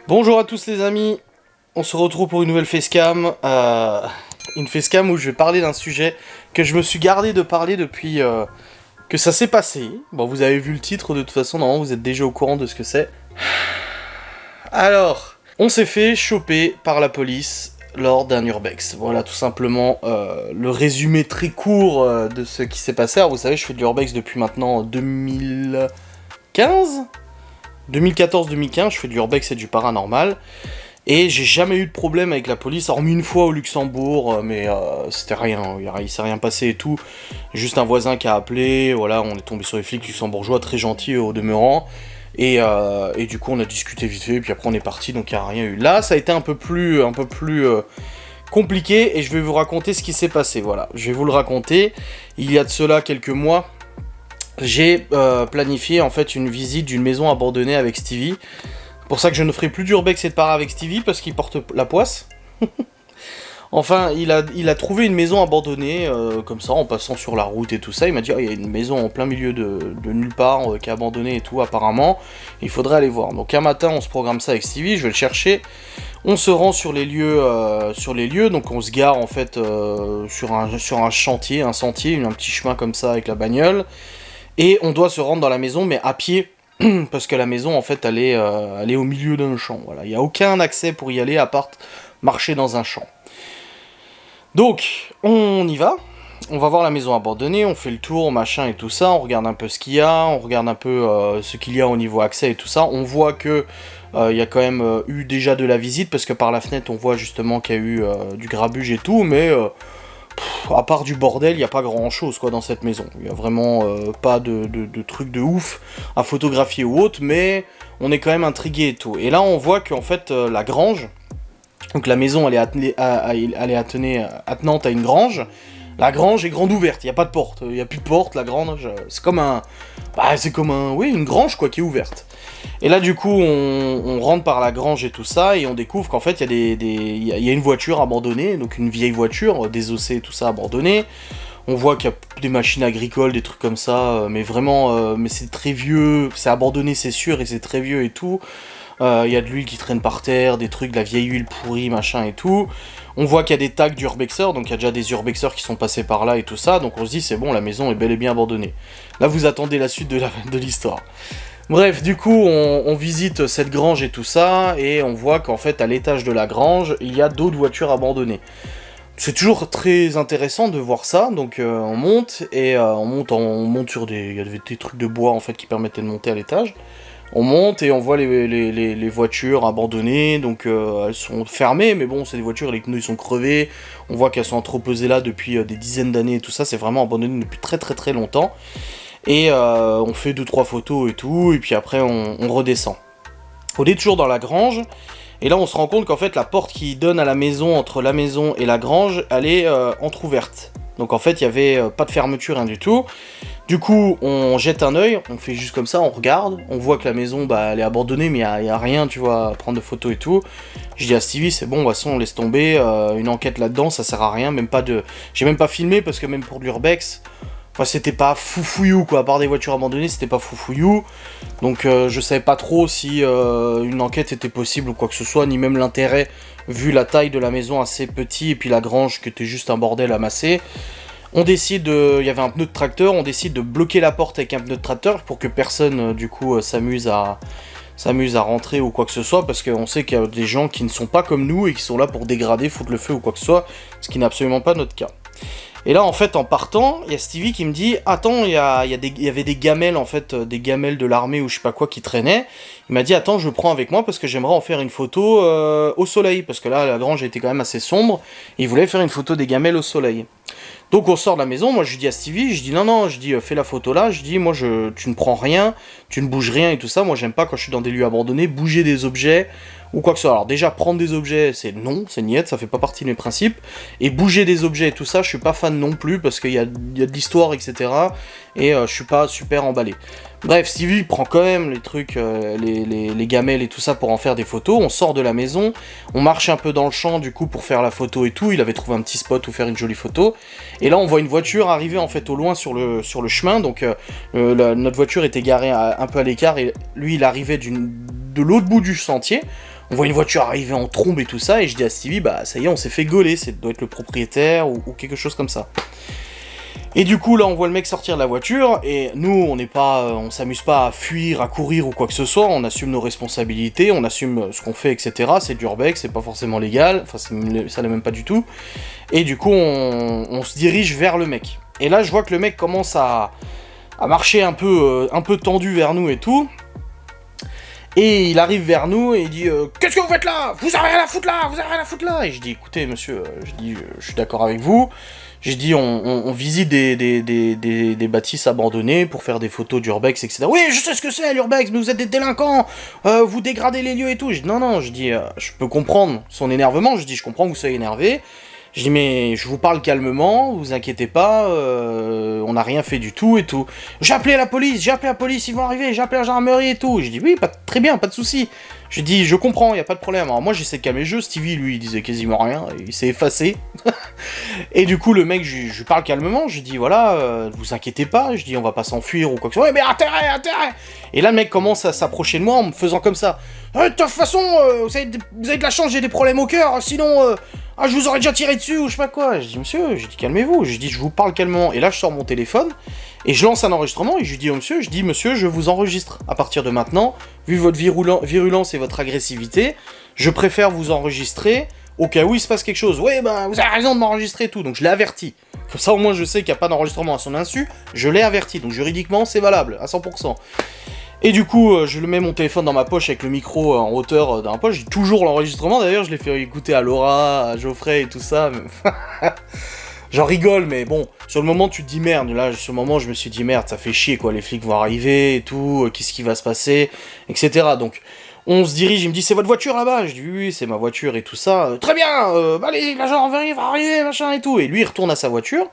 Bonjour à tous les amis, on se retrouve pour une nouvelle facecam, une facecam où je vais parler d'un sujet que je me suis gardé de parler depuis que ça s'est passé. Bon, vous avez vu le titre de toute façon, normalement vous êtes déjà au courant de ce que c'est. Alors, on s'est fait choper par la police lors d'un urbex. Voilà tout simplement le résumé très court de ce qui s'est passé. Alors vous savez, je fais de l'urbex depuis maintenant 2015 2014-2015, je fais du urbex et du paranormal, et j'ai jamais eu de problème avec la police, hormis une fois au Luxembourg, mais c'était rien, il s'est rien passé et tout, juste un voisin qui a appelé, voilà, on est tombé sur les flics luxembourgeois, très gentils au demeurant, et du coup on a discuté vite fait, puis après on est parti, donc il n'y a rien eu. Là, ça a été un peu plus compliqué, et je vais vous raconter ce qui s'est passé, voilà, je vais vous le raconter. Il y a de cela quelques mois, j'ai planifié en fait une visite d'une maison abandonnée avec Stevie. C'est pour ça que je ne ferai plus d'urbex et de para avec Stevie, parce qu'il porte la poisse. Enfin, il a trouvé une maison abandonnée, comme ça, en passant sur la route et tout ça. Il m'a dit, oh, il y a une maison en plein milieu de nulle part, qui est abandonnée et tout, apparemment. Il faudrait aller voir. Donc un matin, on se programme ça avec Stevie, je vais le chercher. On se rend sur les lieux, donc on se gare en fait sur un chantier, un sentier, un petit chemin comme ça avec la bagnole. Et on doit se rendre dans la maison, mais à pied, parce que la maison, en fait, elle est au milieu d'un champ. Voilà. Il n'y a aucun accès pour y aller, à part marcher dans un champ. Donc, on y va. On va voir la maison abandonnée, on fait le tour, machin et tout ça. On regarde un peu ce qu'il y a, on regarde un peu ce qu'il y a au niveau accès et tout ça. On voit que il y a quand même eu déjà de la visite, parce que par la fenêtre, on voit justement qu'il y a eu du grabuge et tout, mais... à part du bordel, il n'y a pas grand chose quoi dans cette maison. Il n'y a vraiment pas de trucs de ouf à photographier ou autre, mais on est quand même intrigué et tout. Et là on voit qu'en fait la grange, donc la maison elle est attenante à une grange. La grange est grande ouverte, il n'y a pas de porte, il n'y a plus de porte, la grange, c'est comme oui, une grange quoi qui est ouverte. Et là du coup on rentre par la grange et tout ça, et on découvre qu'en fait il y a une voiture abandonnée, donc une vieille voiture, désossée et tout ça abandonnée. On voit qu'il y a des machines agricoles, des trucs comme ça, mais vraiment, mais c'est très vieux, c'est abandonné c'est sûr, et c'est très vieux et tout. Il y a de l'huile qui traîne par terre, des trucs, de la vieille huile pourrie, machin et tout. On voit qu'il y a des tags d'urbexeurs, donc il y a déjà des urbexeurs qui sont passés par là et tout ça, donc on se dit c'est bon, la maison est bel et bien abandonnée. Là vous attendez la suite de l'histoire. Bref, du coup on visite cette grange et tout ça, et on voit qu'en fait à l'étage de la grange, il y a d'autres voitures abandonnées. C'est toujours très intéressant de voir ça, donc on monte, et on monte sur il y a des trucs de bois en fait qui permettaient de monter à l'étage. On monte et on voit les voitures abandonnées, donc elles sont fermées, mais bon, c'est des voitures, les pneus ils sont crevés, on voit qu'elles sont entreposées là depuis des dizaines d'années et tout ça, c'est vraiment abandonné depuis très très très longtemps. Et on fait 2-3 photos et tout, et puis après on redescend. On est toujours dans la grange, et là on se rend compte qu'en fait la porte qui donne à la maison, entre la maison et la grange, elle est entrouverte. Donc en fait il n'y avait pas de fermeture, rien du tout. Du coup, on jette un œil, on fait juste comme ça, on regarde, on voit que la maison, elle est abandonnée, mais il y a rien, tu vois, à prendre de photos et tout. Je dis à Stevie, c'est bon, de toute façon, on laisse tomber, une enquête là-dedans, ça sert à rien, j'ai même pas filmé, parce que même pour l'urbex, enfin, c'était pas foufouillou, quoi, à part des voitures abandonnées, c'était pas foufouillou. Donc, je savais pas trop si une enquête était possible ou quoi que ce soit, ni même l'intérêt, vu la taille de la maison assez petit, et puis la grange qui était juste un bordel amassé. On décide il y avait un pneu de tracteur, on décide de bloquer la porte avec un pneu de tracteur pour que personne, du coup, s'amuse à rentrer ou quoi que ce soit, parce qu'on sait qu'il y a des gens qui ne sont pas comme nous et qui sont là pour dégrader, foutre le feu ou quoi que ce soit, ce qui n'est absolument pas notre cas. Et là, en fait, en partant, il y a Stevie qui me dit « Attends, il y avait des gamelles, en fait, des gamelles de l'armée ou je sais pas quoi qui traînaient. » Il m'a dit « Attends, je le prends avec moi parce que j'aimerais en faire une photo au soleil. » Parce que là, la grange était quand même assez sombre, et il voulait faire une photo des gamelles au soleil. Donc on sort de la maison, moi je dis à Stevie, je dis non, je dis fais la photo là, je dis moi tu ne prends rien, tu ne bouges rien et tout ça, moi j'aime pas quand je suis dans des lieux abandonnés, bouger des objets ou quoi que ce soit. Alors déjà prendre des objets c'est non, c'est niette, ça fait pas partie de mes principes, et bouger des objets et tout ça, je suis pas fan non plus parce qu'il y a de l'histoire etc. Et je suis pas super emballé. Bref, Stevie prend quand même les trucs, les gamelles et tout ça pour en faire des photos. On sort de la maison, on marche un peu dans le champ du coup pour faire la photo et tout. Il avait trouvé un petit spot où faire une jolie photo. Et là on voit une voiture arriver en fait au loin sur le chemin. Donc notre voiture était garée un peu à l'écart et lui il arrivait de l'autre bout du sentier. On voit une voiture arriver en trombe et tout ça, et je dis à Stevie, bah ça y est, on s'est fait gauler, ça doit être le propriétaire ou quelque chose comme ça. Et du coup, là, on voit le mec sortir de la voiture, et nous, on s'amuse pas à fuir, à courir ou quoi que ce soit, on assume nos responsabilités, on assume ce qu'on fait, etc. C'est du urbex, c'est pas forcément légal, enfin, ça l'est même pas du tout. Et du coup, on se dirige vers le mec. Et là, je vois que le mec commence à marcher un peu tendu vers nous et tout. Et il arrive vers nous et il dit qu'est-ce que vous faites là? Vous avez rien à foutre là! Vous avez rien à foutre là! Et je dis écoutez monsieur, je suis d'accord avec vous. J'ai dit on visite des bâtisses abandonnées pour faire des photos d'urbex, etc. Oui, je sais ce que c'est l'urbex, mais vous êtes des délinquants, vous dégradez les lieux et tout. Je dis non, je peux comprendre son énervement, je comprends que vous soyez énervé. Je dis mais je vous parle calmement, vous inquiétez pas, on n'a rien fait du tout et tout. J'ai appelé la police, ils vont arriver, j'ai appelé la gendarmerie et tout. Je dis oui, très bien, pas de souci. Je dis je comprends, y a pas de problème. Alors moi j'essaie de calmer le jeu, Stevie lui il disait quasiment rien, il s'est effacé. Et du coup le mec, je lui parle calmement, je dis voilà, vous inquiétez pas, je dis on va pas s'enfuir ou quoi que ce soit. Ouais mais intérêt. Et là le mec commence à s'approcher de moi en me faisant comme ça. De toute façon, vous avez de la chance, j'ai des problèmes au cœur, sinon... je vous aurais déjà tiré dessus ou je sais pas quoi. Je dis monsieur, calmez-vous, je vous parle calmement. Et là je sors mon téléphone et je lance un enregistrement et je dis au monsieur, monsieur je vous enregistre. À partir de maintenant, vu votre virulence et votre agressivité, je préfère vous enregistrer au cas où il se passe quelque chose. Ouais bah vous avez raison de m'enregistrer et tout, donc je l'ai averti. Comme ça au moins je sais qu'il n'y a pas d'enregistrement à son insu, je l'ai averti, donc juridiquement c'est valable à 100%. Et du coup, je le mets mon téléphone dans ma poche avec le micro en hauteur dans ma poche. J'ai toujours l'enregistrement, d'ailleurs, je l'ai fait écouter à Laura, à Geoffrey et tout ça. J'en rigole, mais bon, sur le moment, tu te dis merde. Là, sur le moment, je me suis dit merde, ça fait chier, quoi. Les flics vont arriver et tout, qu'est-ce qui va se passer, etc. Donc, on se dirige, il me dit c'est votre voiture là-bas. Je dis oui, c'est ma voiture et tout ça. Très bien, allez, la gendarmerie va arriver, machin et tout. Et lui, il retourne à sa voiture.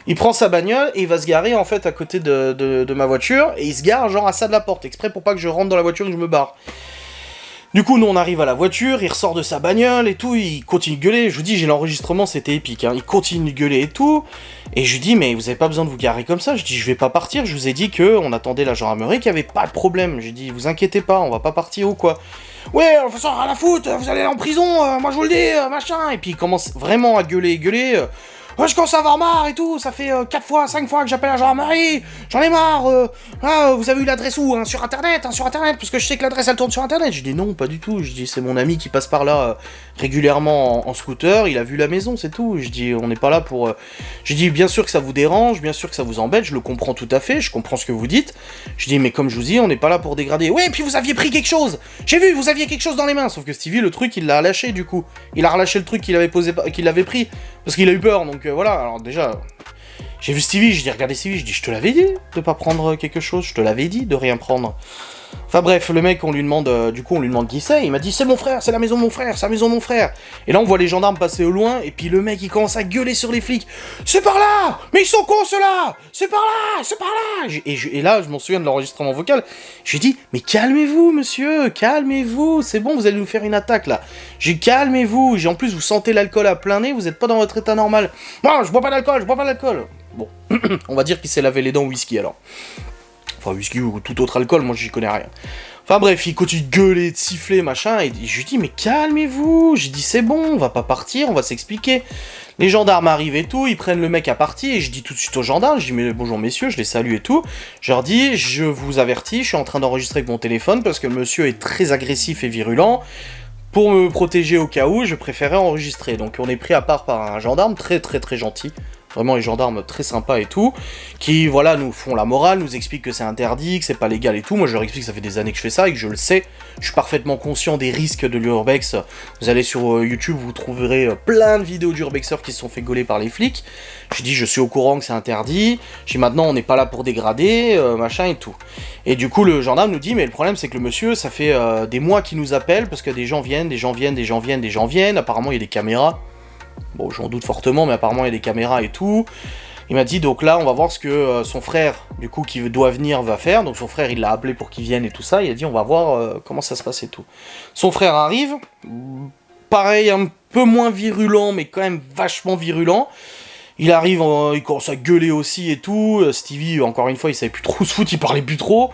Il prend sa bagnole et il va se garer en fait à côté de ma voiture et il se gare genre à ça de la porte, exprès pour pas que je rentre dans la voiture et que je me barre. Du coup, nous on arrive à la voiture, il ressort de sa bagnole et tout, il continue de gueuler. Je vous dis, j'ai l'enregistrement, c'était épique, hein. Il continue de gueuler et tout. Et je lui dis, mais vous avez pas besoin de vous garer comme ça. Je dis, je vais pas partir, je vous ai dit qu'on attendait la gendarmerie, qu'il y avait pas de problème. J'ai dit, vous inquiétez pas, on va pas partir ou quoi. Ouais, de toute façon, rien à foutre, vous allez aller en prison, moi je vous le dis, machin. Et puis il commence vraiment à gueuler. Je commence à avoir marre et tout, ça fait 4 fois, 5 fois que j'appelle la gendarmerie, j'en ai marre, vous avez eu l'adresse où sur internet, parce que je sais que l'adresse elle tourne sur internet. Je dis non, pas du tout, je dis c'est mon ami qui passe par là régulièrement en scooter, il a vu la maison, c'est tout. Je dis on n'est pas là pour... Je dis bien sûr que ça vous dérange, bien sûr que ça vous embête, je le comprends tout à fait, je comprends ce que vous dites. Je dis mais comme je vous dis, on n'est pas là pour dégrader. Ouais, et puis vous aviez pris quelque chose, j'ai vu, vous aviez quelque chose dans les mains, sauf que Stevie, le truc, il l'a relâché du coup. Il a relâché le truc qu'il avait pris, parce qu'il a eu peur, donc voilà. Alors déjà, j'ai vu Stevie, je dis regardez Stevie, je dis je te l'avais dit de pas prendre quelque chose, je te l'avais dit de rien prendre. Enfin bref, le mec, on lui demande qui c'est, il m'a dit c'est mon frère, c'est la maison de mon frère, c'est la maison de mon frère. Et là on voit les gendarmes passer au loin, et puis le mec il commence à gueuler sur les flics. C'est par là! Mais ils sont cons ceux-là! C'est par là! C'est par là! Et là, je m'en souviens de l'enregistrement vocal, je lui dis mais calmez-vous monsieur, calmez-vous, c'est bon, vous allez nous faire une attaque là. J'ai dit calmez-vous, en plus vous sentez l'alcool à plein nez, vous êtes pas dans votre état normal. Non, je bois pas d'alcool. Bon, on va dire qu'il s'est lavé les dents au whisky alors. Enfin, whisky ou tout autre alcool, moi j'y connais rien. Enfin bref, il continue de gueuler, de siffler, machin, et je lui dis, mais calmez-vous, j'ai dit, c'est bon, on va pas partir, on va s'expliquer. Les gendarmes arrivent et tout, ils prennent le mec à partie, et je dis tout de suite aux gendarmes, je dis, mais bonjour messieurs, je les salue et tout. Je leur dis, je vous avertis, je suis en train d'enregistrer avec mon téléphone, parce que le monsieur est très agressif et virulent. Pour me protéger au cas où, je préférais enregistrer. Donc on est pris à part par un gendarme très très très gentil. Vraiment les gendarmes très sympas et tout, qui voilà nous font la morale, nous expliquent que c'est interdit, que c'est pas légal et tout. Moi je leur explique que ça fait des années que je fais ça et que je le sais, je suis parfaitement conscient des risques de l'urbex. Vous allez sur YouTube, vous trouverez plein de vidéos d'urbexeurs qui se sont fait gauler par les flics. Je dis je suis au courant que c'est interdit, je dis maintenant on n'est pas là pour dégrader, machin et tout. Et du coup le gendarme nous dit mais le problème c'est que le monsieur ça fait des mois qu'il nous appelle parce que des gens viennent, apparemment il y a des caméras. Bon, j'en doute fortement, mais apparemment il y a des caméras et tout. Il m'a dit, donc là, on va voir ce que son frère, du coup, qui doit venir, va faire. Donc son frère, il l'a appelé pour qu'il vienne et tout ça. Il a dit, on va voir comment ça se passe et tout. Son frère arrive, pareil, un peu moins virulent, mais quand même vachement virulent. Il arrive, il commence à gueuler aussi et tout. Stevie, encore une fois, il savait plus trop se foutre, il parlait plus trop.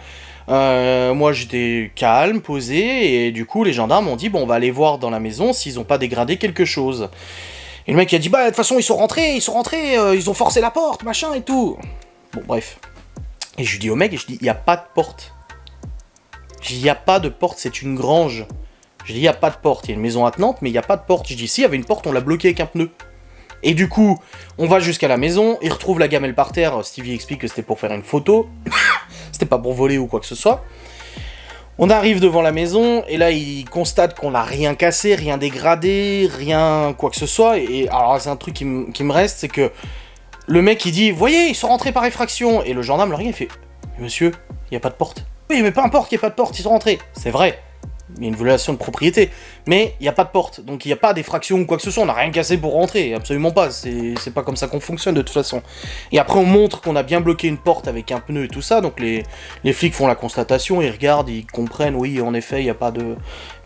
Moi j'étais calme, posé, et du coup les gendarmes ont dit bon on va aller voir dans la maison s'ils ont pas dégradé quelque chose. Et le mec il a dit bah de toute façon ils sont rentrés, ils ont forcé la porte, machin et tout. Bon bref. Et je lui dis au mec, je dis il y a pas de porte. Je dis il y a pas de porte, c'est une grange. Je dis il y a pas de porte, il y a une maison attenante mais il y a pas de porte. Je dis si il y avait une porte on l'a bloquée avec un pneu. Et du coup, on va jusqu'à la maison, il retrouve la gamelle par terre, Stevie explique que c'était pour faire une photo, c'était pas pour voler ou quoi que ce soit. On arrive devant la maison, et là il constate qu'on n'a rien cassé, rien dégradé, rien quoi que ce soit, et alors c'est un truc qui me reste, c'est que le mec il dit, voyez, ils sont rentrés par effraction, et le gendarme le regarde, il fait, monsieur, il n'y a pas de porte. Oui, mais peu importe, il n'y a pas de porte, ils sont rentrés. C'est vrai. Il y a une violation de propriété, mais il n'y a pas de porte, donc il n'y a pas d'effraction ou quoi que ce soit, on n'a rien cassé pour rentrer, absolument pas, c'est pas comme ça qu'on fonctionne de toute façon. Et après on montre qu'on a bien bloqué une porte avec un pneu et tout ça, donc les flics font la constatation, ils regardent, ils comprennent, oui en effet il n'y a pas de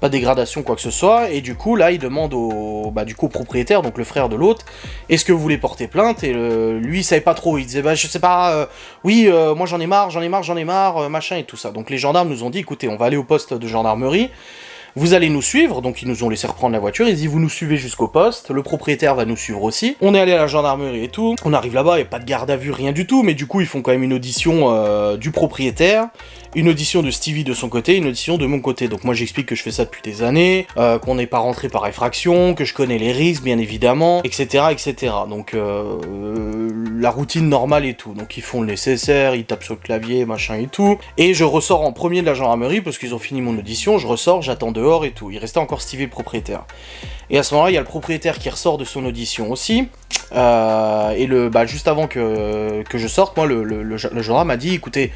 dégradation quoi que ce soit, et du coup là ils demandent au propriétaire, donc le frère de l'autre, est-ce que vous voulez porter plainte, et lui il savait pas trop, il disait bah je sais pas, oui moi j'en ai marre, machin et tout ça. Donc les gendarmes nous ont dit écoutez on va aller au poste de gendarmerie, vous allez nous suivre, donc ils nous ont laissé reprendre la voiture, ils disent vous nous suivez jusqu'au poste, le propriétaire va nous suivre aussi. On est allé à la gendarmerie et tout, on arrive là-bas, il n'y a pas de garde à vue, rien du tout, mais du coup ils font quand même une audition du propriétaire, une audition de Stevie de son côté, une audition de mon côté. Donc moi j'explique que je fais ça depuis des années, qu'on n'est pas rentré par effraction, que je connais les risques bien évidemment, etc. etc. Donc la routine normale et tout. Donc ils font le nécessaire, ils tapent sur le clavier, machin et tout. Et je ressors en premier de la gendarmerie parce qu'ils ont fini mon audition, je ressors, j'attends dehors et tout. Il restait encore Stevie le propriétaire. Et à ce moment-là, il y a le propriétaire qui ressort de son audition aussi. Et juste avant que je sorte, moi le gendarme m'a dit écoutez,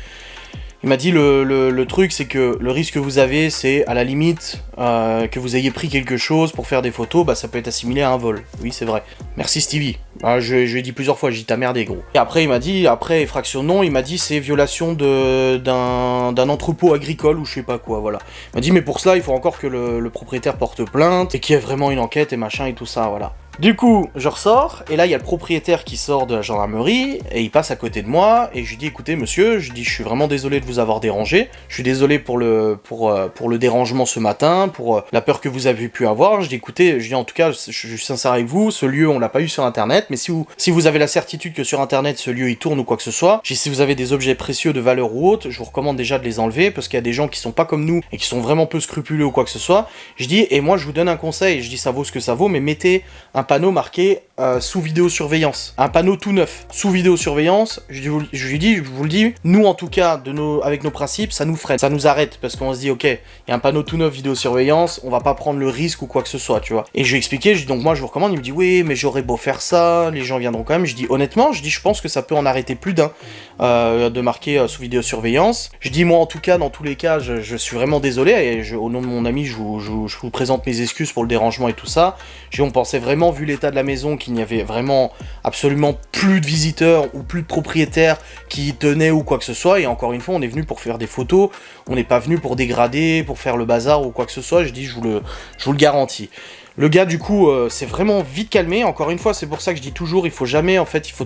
il m'a dit le truc c'est que le risque que vous avez c'est à la limite que vous ayez pris quelque chose pour faire des photos, bah ça peut être assimilé à un vol. Oui c'est vrai. Merci Stevie. Je lui ai dit plusieurs fois, j'ai dit t'as merdé gros. Et après il m'a dit, après effraction non, il m'a dit c'est violation d'un entrepôt agricole ou je sais pas quoi, voilà. Il m'a dit mais pour cela il faut encore que le propriétaire porte plainte et qu'il y ait vraiment une enquête et machin et tout ça, voilà. Du coup, je ressors, et là, il y a le propriétaire qui sort de la gendarmerie, et il passe à côté de moi, et je lui dis, écoutez, monsieur, je suis vraiment désolé de vous avoir dérangé, je suis désolé pour le dérangement ce matin, pour la peur que vous avez pu avoir, je dis, écoutez, en tout cas, je suis sincère avec vous, ce lieu, on l'a pas eu sur Internet, mais si vous avez la certitude que sur Internet, ce lieu, il tourne ou quoi que ce soit, si vous avez des objets précieux de valeur ou autre, je vous recommande déjà de les enlever, parce qu'il y a des gens qui sont pas comme nous, et qui sont vraiment peu scrupuleux ou quoi que ce soit, je dis, et moi, je vous donne un conseil, je dis, ça vaut ce que ça vaut, mais mettez un panneau marqué sous vidéosurveillance. Un panneau tout neuf, sous vidéosurveillance, je vous le dis, nous en tout cas, avec nos principes, ça nous freine, ça nous arrête, parce qu'on se dit, ok, il y a un panneau tout neuf vidéosurveillance, on va pas prendre le risque ou quoi que ce soit, tu vois. Et je lui ai expliqué, donc moi je vous recommande, il me dit, oui, mais j'aurais beau faire ça, les gens viendront quand même. Je dis, honnêtement, je pense que ça peut en arrêter plus d'un, de marquer sous vidéosurveillance. Je dis, moi en tout cas, dans tous les cas, je suis vraiment désolé, et au nom de mon ami, je vous présente mes excuses pour le dérangement et tout ça. On pensait vraiment, vu l'état de la maison, qu'il n'y avait vraiment absolument plus de visiteurs ou plus de propriétaires qui y tenaient ou quoi que ce soit, et encore une fois on est venu pour faire des photos, on n'est pas venu pour dégrader, pour faire le bazar ou quoi que ce soit, je vous le garantis. Le gars du coup s'est vraiment vite calmé, encore une fois c'est pour ça que je dis toujours, il faut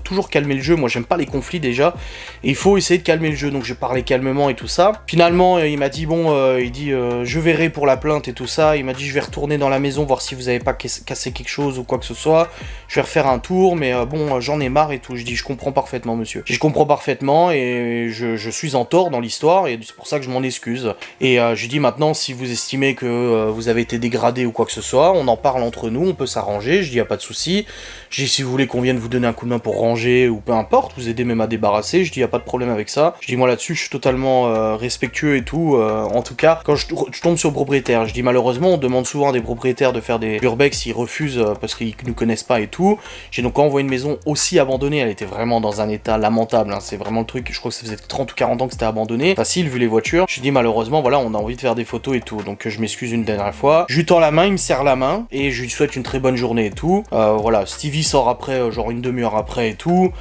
toujours calmer le jeu, moi j'aime pas les conflits déjà, et il faut essayer de calmer le jeu, donc je parlais calmement et tout ça. Finalement il m'a dit je verrai pour la plainte et tout ça, il m'a dit je vais retourner dans la maison voir si vous avez pas cassé quelque chose ou quoi que ce soit, je vais refaire un tour, mais j'en ai marre et tout. Je dis je comprends parfaitement monsieur, je comprends parfaitement et je suis en tort dans l'histoire et c'est pour ça que je m'en excuse. Et je dis maintenant si vous estimez que vous avez été dégradé ou quoi que ce soit, on en parle entre nous, on peut s'arranger, je dis y a pas de souci. Je dis si vous voulez qu'on vienne vous donner un coup de main pour ranger ou peu importe, vous aider même à débarrasser, je dis y a pas de problème avec ça. Je dis moi là-dessus je suis totalement respectueux et tout, en tout cas quand je tombe sur le propriétaire. Je dis malheureusement on demande souvent à des propriétaires de faire des urbex, ils refusent parce qu'ils nous connaissent pas et tout. J'ai donc envoyé une maison aussi abandonnée, elle était vraiment dans un état lamentable, hein. C'est vraiment le truc, je crois que ça faisait 30 ou 40 ans que c'était abandonné, facile vu les voitures. Je dis malheureusement voilà on a envie de faire des photos et tout, donc je m'excuse une dernière fois. Je lui tends la main, il me serre la main. bien, et je lui souhaite une très bonne journée et tout. Voilà, Stevie sort après, genre une demi-heure après et tout.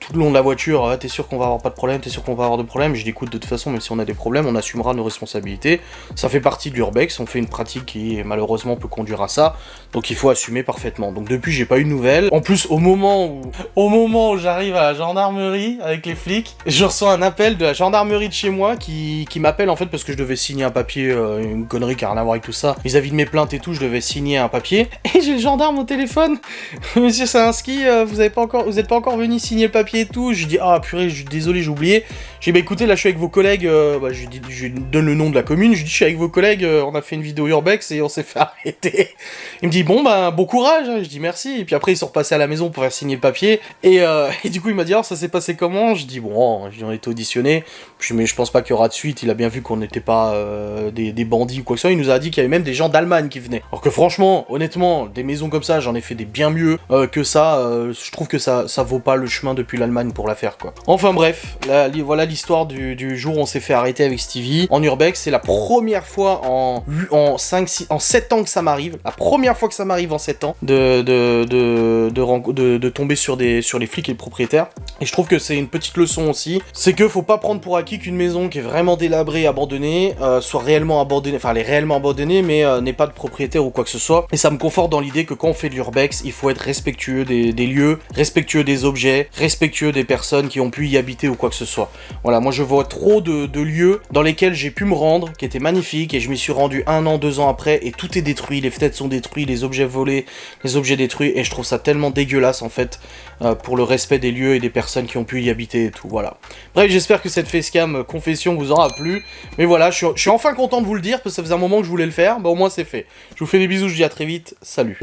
Tout le long de la voiture, t'es sûr qu'on va avoir pas de problème, t'es sûr qu'on va avoir de problème. Je dis écoute, de toute façon, même si on a des problèmes, on assumera nos responsabilités. Ça fait partie de l'urbex, on fait une pratique qui malheureusement peut conduire à ça, donc il faut assumer parfaitement. Donc depuis, j'ai pas eu de nouvelles. En plus, au moment où j'arrive à la gendarmerie avec les flics, je reçois un appel de la gendarmerie de chez moi qui m'appelle en fait parce que je devais signer un papier, une connerie qui a rien à voir avec tout ça. Vis-à-vis de mes plaintes et tout, je devais signer un papier, et j'ai le gendarme au téléphone. Monsieur Salinski, vous êtes pas encore venu signer le papier et tout. Je lui dis ah purée, je suis désolé, j'ai oublié. J'ai dit bah écoutez, là je suis avec vos collègues, je lui donne le nom de la commune, je lui dis je suis avec vos collègues, on a fait une vidéo urbex et on s'est fait arrêter. Il me dit bon bon courage, je dis merci, et puis après ils sont repassés à la maison pour faire signer le papier, et du coup il m'a dit alors ça s'est passé comment, je dis bon, on a été auditionné, mais je pense pas qu'il y aura de suite, il a bien vu qu'on n'était pas des bandits ou quoi que ce soit, il nous a dit qu'il y avait même des gens d'Allemagne qui venaient. Alors que franchement, honnêtement, des maisons comme ça, j'en ai fait des bien mieux que ça, je trouve que ça vaut pas le chemin depuis l'Allemagne pour la faire quoi. Enfin bref, voilà l'histoire du jour où on s'est fait arrêter avec Stevie en urbex. C'est la première fois en 7 ans que ça m'arrive, la première fois que ça m'arrive en 7 ans de tomber sur les flics et les propriétaires, et je trouve que c'est une petite leçon aussi, c'est que faut pas prendre pour acquis qu'une maison qui est vraiment délabrée, abandonnée, soit réellement abandonnée, enfin elle est réellement abandonnée mais n'ait pas de propriétaire ou quoi que ce soit, et ça me conforte dans l'idée que quand on fait de l'urbex, il faut être respectueux des lieux, respectueux des objets, respectueux des personnes qui ont pu y habiter ou quoi que ce soit. Voilà, moi je vois trop de lieux dans lesquels j'ai pu me rendre, qui étaient magnifiques, et je m'y suis rendu 1 an, 2 ans après, et tout est détruit, les fenêtres sont détruites, les objets volés, les objets détruits, et je trouve ça tellement dégueulasse en fait, pour le respect des lieux et des personnes qui ont pu y habiter et tout, voilà. Bref, j'espère que cette facecam confession vous aura plu, mais voilà, je suis enfin content de vous le dire, parce que ça faisait un moment que je voulais le faire, bah au moins c'est fait. Je vous fais des bisous, je vous dis à très vite, salut.